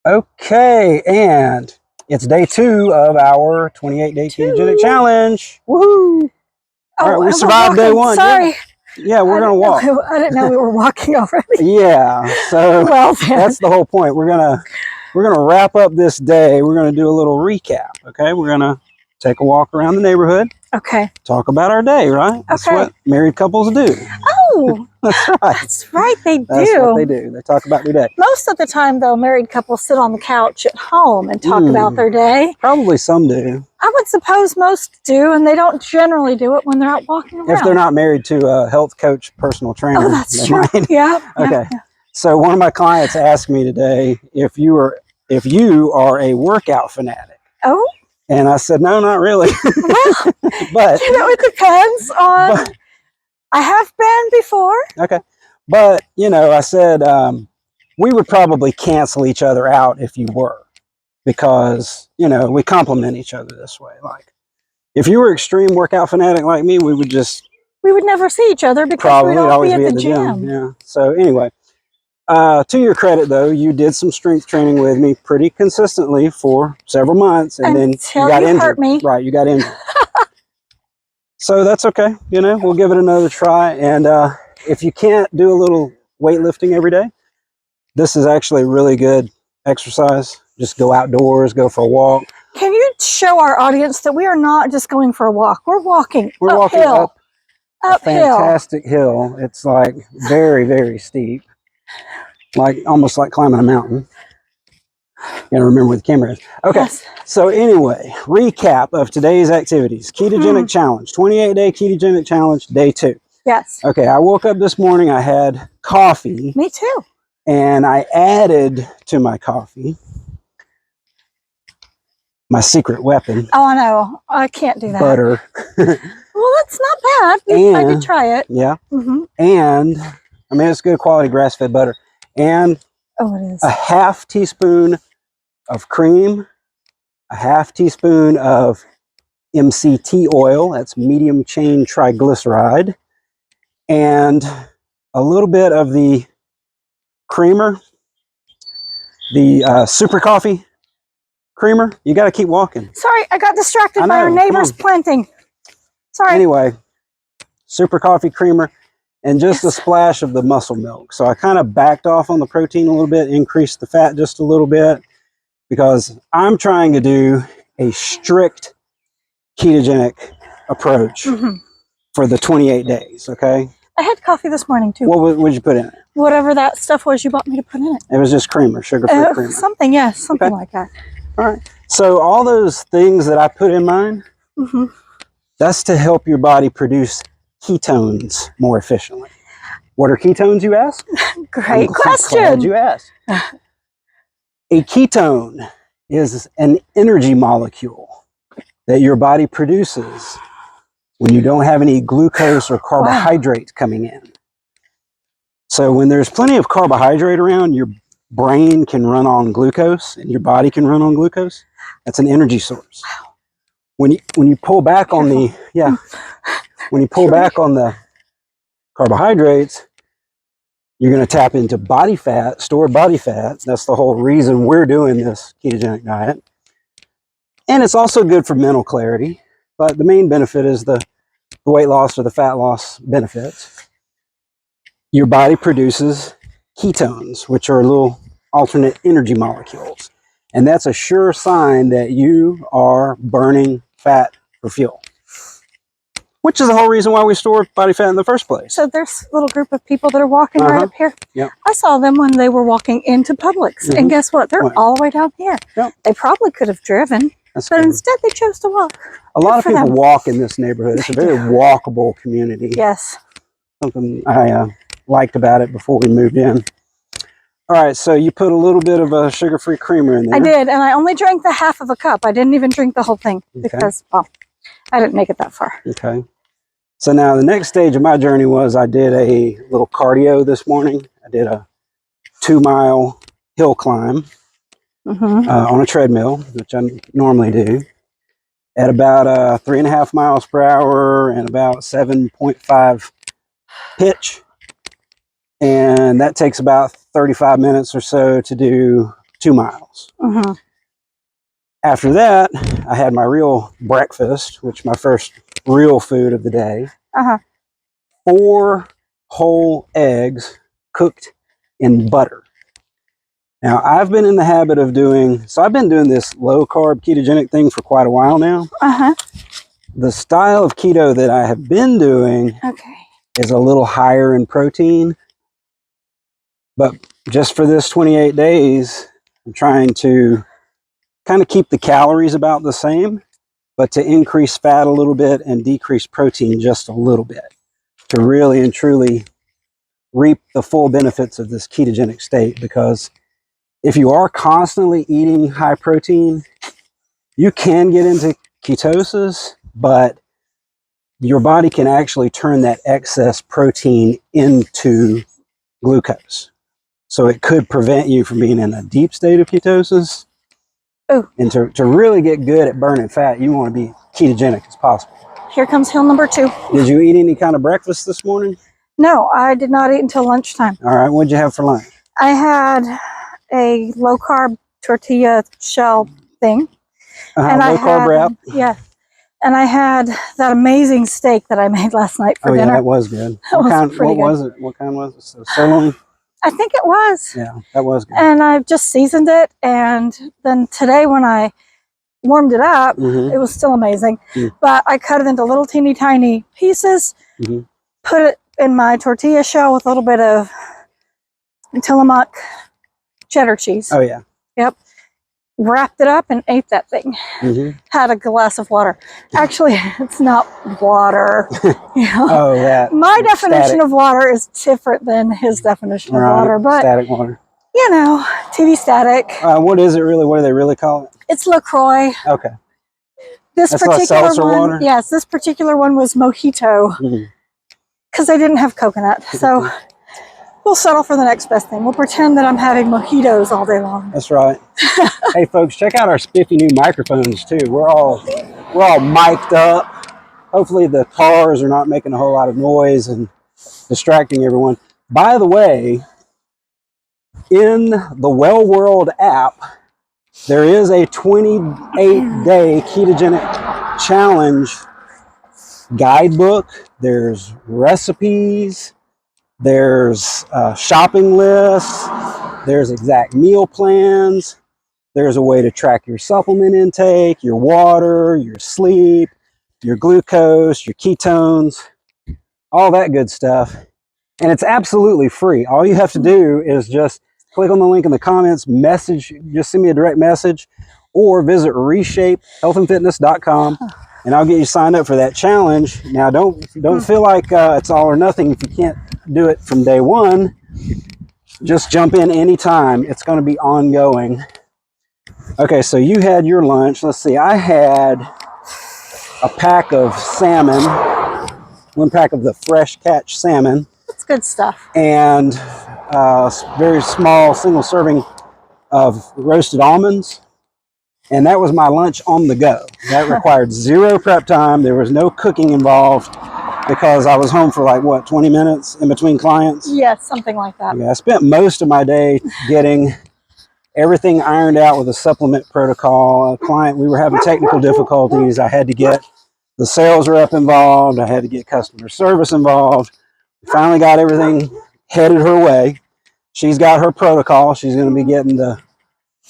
Okay, and it's day 2 of our 28-day ketogenic challenge. Woohoo! All right, we survived day 1. Sorry. Yeah, we're gonna walk. I didn't know we were walking already. Yeah, so well, that's the whole point. We're gonna wrap up this day. We're gonna do a little recap. Okay, we're gonna take a walk around the neighborhood. Okay. Talk about our day, right? That's what married couples do. Oh, that's right. That's right, they do. That's what they do. They talk about their day. Most of the time, though, married couples sit on the couch at home and talk about their day. Probably some do. I would suppose most do, and they don't generally do it when they're out walking around. If they're not married to a health coach, personal trainer. Oh, that's true. Yeah. Okay. Yeah. So one of my clients asked me today if you are a workout fanatic. Oh. And I said, no, not really. Well, but it depends on. I have been before. Okay. But, I said we would probably cancel each other out if you were, because, we complement each other this way. Like, if you were extreme workout fanatic like me, we would never see each other because we'd always be at the gym. Yeah. So anyway, to your credit, though, you did some strength training with me pretty consistently for several months, and then you got injured. Hurt me. Right, you got injured. So that's okay. We'll give it another try. And if you can't do a little weightlifting every day, this is actually really good exercise. Just go outdoors, go for a walk. Can you show our audience that we are not just going for a walk? We're walking uphill. A fantastic hill. It's like very, very steep. Like almost like climbing a mountain. You gotta remember where the camera is. Okay, yes. So anyway, recap of today's activities. Ketogenic challenge, 28-day ketogenic challenge, day 2. Yes. Okay, I woke up this morning, I had coffee. Me too. And I added to my coffee my secret weapon. Oh, I know. I can't do that. Butter. Well, that's not bad. I could try it. Yeah. And, I mean, it's good quality grass-fed butter. And it is. A half teaspoon of cream, a half teaspoon of MCT oil, that's medium chain triglyceride, and a little bit of the creamer, the super coffee creamer. You got to keep walking. Sorry, I got distracted by our neighbors planting. Sorry. Anyway, super coffee creamer and just a splash of the muscle milk. So I kind of backed off on the protein a little bit, increased the fat just a little bit, because I'm trying to do a strict ketogenic approach for the 28 days, okay? I had coffee this morning, too. What would you put in it? Whatever that stuff was you bought me to put in it. It was just creamer, sugar-free creamer. Something, yes, something like that. All right. So all those things that I put in mine, that's to help your body produce ketones more efficiently. What are ketones, you ask? Great question. Glad you asked. A ketone is an energy molecule that your body produces when you don't have any glucose or carbohydrates coming in. So when there's plenty of carbohydrate around, your brain can run on glucose and your body can run on glucose. That's an energy source. Wow. When you pull back on the when you pull back on the carbohydrates, you're going to tap into body fat, stored body fat. That's the whole reason we're doing this ketogenic diet. And it's also good for mental clarity, but the main benefit is the weight loss or the fat loss benefits. Your body produces ketones, which are little alternate energy molecules. And that's a sure sign that you are burning fat for fuel, which is the whole reason why we store body fat in the first place. So there's a little group of people that are walking right up here. Yep. I saw them when they were walking into Publix. And guess what? They're all the way down here. Yep. They probably could have driven, but instead they chose to walk. A lot of people walk in this neighborhood. It's a very walkable community. Yes. Something I liked about it before we moved in. All right, so you put a little bit of a sugar-free creamer in there. I did, and I only drank the half of a cup. I didn't even drink the whole thing because, well, I didn't make it that far. Okay. So now the next stage of my journey was I did a little cardio this morning. I did a 2-mile hill climb on a treadmill, which I normally do, at about 3.5 miles per hour and about 7.5 pitch. And that takes about 35 minutes or so to do 2 miles. Mm-hmm. After that, I had my real breakfast, which my first real food of the day. 4 whole eggs cooked in butter. Now, I've been in the habit of I've been doing this low carb ketogenic thing for quite a while now. The style of keto that I have been doing is a little higher in protein. But just for this 28 days, I'm trying to kind of keep the calories about the same, but to increase fat a little bit and decrease protein just a little bit to really and truly reap the full benefits of this ketogenic state. Because if you are constantly eating high protein, you can get into ketosis, but your body can actually turn that excess protein into glucose. So it could prevent you from being in a deep state of ketosis. Ooh. And to really get good at burning fat, you want to be ketogenic as possible. Here comes hill number 2. Did you eat any kind of breakfast this morning? No, I did not eat until lunchtime. All right, what'd you have for lunch? I had a low carb tortilla shell thing. And low carb wrap? Yeah. And I had that amazing steak that I made last night for dinner. Yeah, that was good. What was it? What kind was it? So sirloin? I think it was. Yeah, that was good. And I just seasoned it. And then today when I warmed it up, it was still amazing. But I cut it into little teeny tiny pieces, put it in my tortilla shell with a little bit of Tillamook cheddar cheese. Oh, yeah. Yep. Wrapped it up and ate that thing. Had a glass of water. Actually, it's not water. You know? Oh, that. My definition of water is different than his definition of water. But static water. You know, TV static. What is it really? What do they really call it? It's LaCroix. Okay. This particular one, water? Yes, this particular one was mojito because I didn't have coconut. So we'll settle for the next best thing. We'll pretend that I'm having mojitos all day long. That's right. Hey, folks, check out our spiffy new microphones too. We're all mic'd up. Hopefully, the cars are not making a whole lot of noise and distracting everyone. By the way, in the Well World app, there is a 28-day ketogenic challenge guidebook. There's recipes. There's shopping lists. There's exact meal plans. There's a way to track your supplement intake, your water, your sleep, your glucose, your ketones, all that good stuff. And it's absolutely free. All you have to do is just click on the link in the comments, just send me a direct message, or visit reshapehealthandfitness.com, and I'll get you signed up for that challenge. Now, don't feel like it's all or nothing if you can't do it from day one. Just jump in anytime. It's going to be ongoing. Okay, so you had your lunch. Let's see. I had a pack of salmon, 1 pack of the fresh catch salmon. That's good stuff. And very small single serving of roasted almonds. And that was my lunch on the go. That required 0 prep time. There was no cooking involved because I was home for like, what, 20 minutes in between clients? Yes, something like that. Yeah, I spent most of my day getting everything ironed out with a supplement protocol. A client, we were having technical difficulties. I had to get the sales rep involved. I had to get customer service involved. We finally got everything headed her way. She's got her protocol. She's going to be getting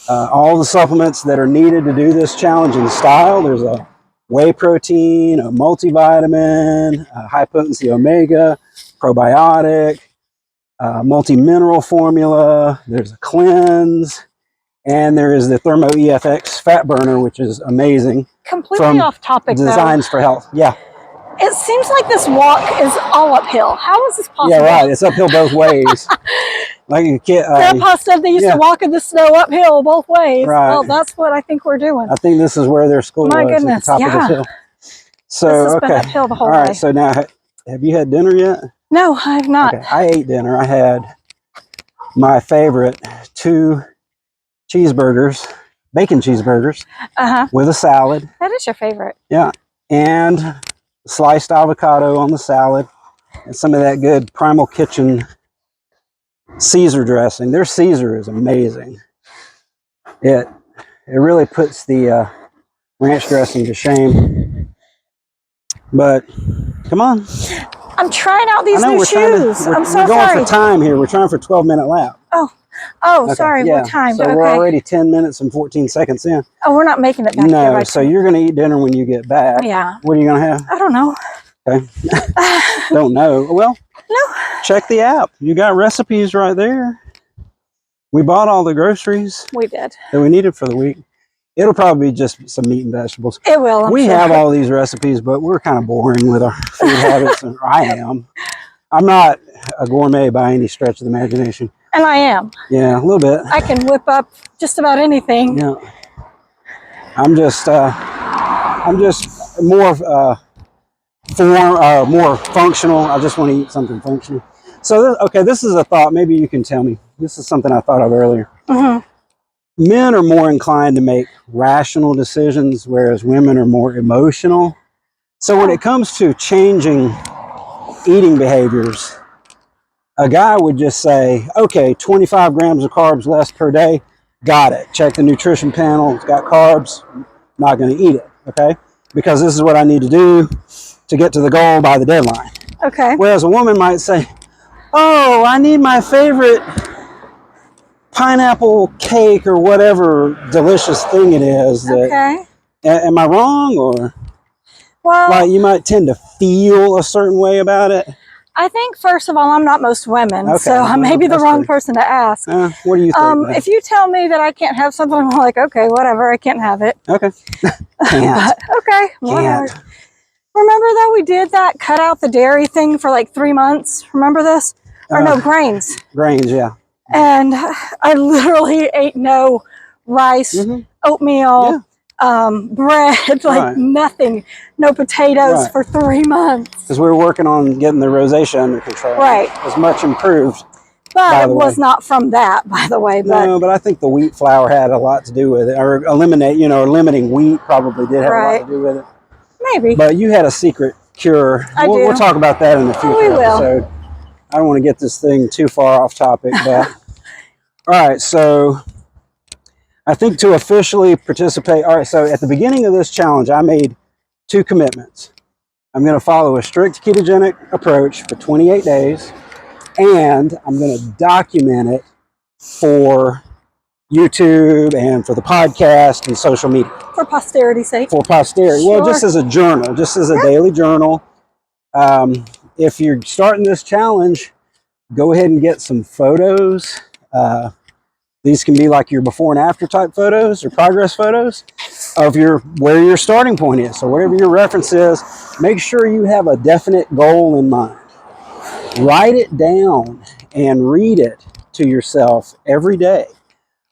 all the supplements that are needed to do this challenging style. There's a whey protein, a multivitamin, a high potency omega, probiotic, multi-mineral formula. There's a cleanse, and there is the Thermo EFX fat burner, which is amazing. Completely off topic, Designs for health. Yeah. It seems like this walk is all uphill. How is this possible? Yeah, right. It's uphill both ways. Like a kid. Grandpa said they used to walk in the snow uphill both ways. Right. Well, that's what I think we're doing. I think this is where their school was. My goodness, at the top of the hill. So, this has been uphill the whole way. All right, so now, have you had dinner yet? No, I have not. Okay, I ate dinner. I had my favorite 2 cheeseburgers, bacon cheeseburgers, with a salad. That is your favorite. Yeah, and sliced avocado on the salad, and some of that good Primal Kitchen Caesar dressing. Their Caesar is amazing. It really puts the ranch dressing to shame. But come on. I'm trying out these new shoes. I'm so we're going sorry. for time here. We're trying for 12-minute lap. Oh, Okay, sorry. yeah. What time? So we're already 10 minutes and 14 seconds in. Oh, we're not making it back no, there. So you're going to eat dinner when you get back. Yeah. What are you going to have? I don't know. Okay. Don't know. Well, no. Check the app. You got recipes right there. We bought all the groceries. We did. That we needed for the week. It'll probably be just some meat and vegetables. It will, I'm We sure. have all these recipes, but we're kind of boring with our food habits. And I am. I'm not a gourmet by any stretch of the imagination. And I am. Yeah, a little bit. I can whip up just about anything. Yeah. I'm just more more functional. I just want to eat something functional. So, this is a thought. Maybe you can tell me. This is something I thought of earlier. Mm-hmm. Men are more inclined to make rational decisions, whereas women are more emotional. So when it comes to changing eating behaviors, a guy would just say, okay, 25 grams of carbs less per day. Got it. Check the nutrition panel. It's got carbs. Not going to eat it. Okay. Because this is what I need to do to get to the goal by the deadline. Okay. Whereas a woman might say, oh, I need my favorite pineapple cake or whatever delicious thing it is. Okay. Am I wrong? Or well, like you might tend to feel a certain way about it? I think, first of all, I'm not most women, okay, so I may be the wrong person to ask. What do you think? If you tell me that I can't have something, I'm like, okay, whatever, I can't have it. Okay. Can't. Okay, whatever. Can't. Remember though, we did that, cut out the dairy thing for like 3 months. Remember this? Or no, grains. Grains, yeah. And I literally ate no rice, oatmeal, bread, like nothing, no potatoes for 3 months. Because we were working on getting the rosacea under control. Right. It was much improved. But it was not from that, by the way. But no, but I think the wheat flour had a lot to do with it. Or limiting wheat probably did have a lot to do with it. Maybe. But you had a secret cure. We'll talk about that in the future episode. I don't want to get this thing too far off topic, but all right, so I think to officially participate, all right, so at the beginning of this challenge, I made 2 commitments. I'm going to follow a strict ketogenic approach for 28 days, and I'm going to document it for YouTube and for the podcast and social media. For posterity's sake. For posterity. Well, just as a journal, just as a daily journal. If you're starting this challenge, go ahead and get some photos. These can be like your before and after type photos or progress photos of where your starting point is. So whatever your reference is, make sure you have a definite goal in mind. Write it down and read it to yourself every day.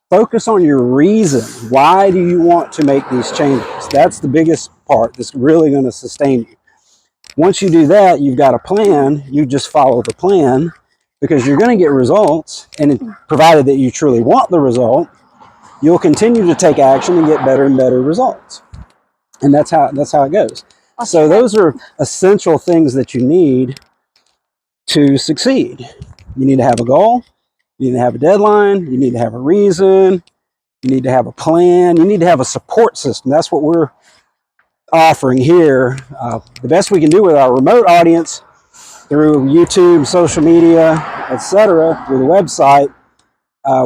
Focus on your reason. Why do you want to make these changes? That's the biggest part that's really going to sustain you. Once you do that, you've got a plan. You just follow the plan because you're going to get results. And provided that you truly want the result, you'll continue to take action and get better and better results. And that's how it goes. Okay. So those are essential things that you need to succeed. You need to have a goal. You need to have a deadline. You need to have a reason. You need to have a plan. You need to have a support system. That's what we're offering here. The best we can do with our remote audience through YouTube, social media, etc., through the website.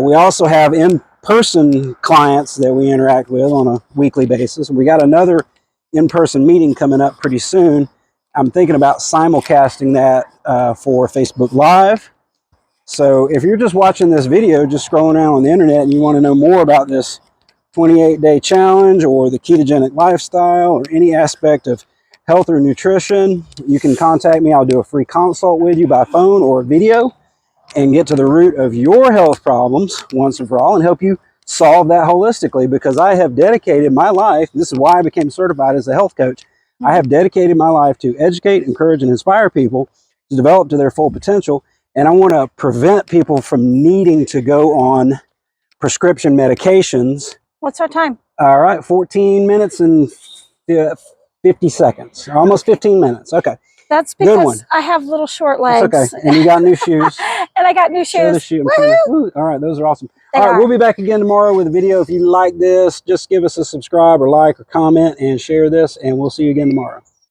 We also have in-person clients that we interact with on a weekly basis. We got another in-person meeting coming up pretty soon. I'm thinking about simulcasting that for Facebook Live. So if you're just watching this video, just scrolling around on the internet and you want to know more about this 28-day challenge or the ketogenic lifestyle or any aspect of health or nutrition, you can contact me. I'll do a free consult with you by phone or video and get to the root of your health problems once and for all and help you solve that holistically, because I have dedicated my life, this is why I became certified as a health coach, I have dedicated my life to educate, encourage, and inspire people to develop to their full potential. And I want to prevent people from needing to go on prescription medications. What's our time? All right, 14 minutes and 50 seconds, almost 15 minutes. Okay. That's Good because one. I have little short That's legs. okay. And you got new shoes. And I got new Show the shoes. shoe. Woohoo! All right, those are awesome. They All right, are. we'll be back again tomorrow with a video. If you like this, just give us a subscribe or like or comment and share this, and we'll see you again tomorrow.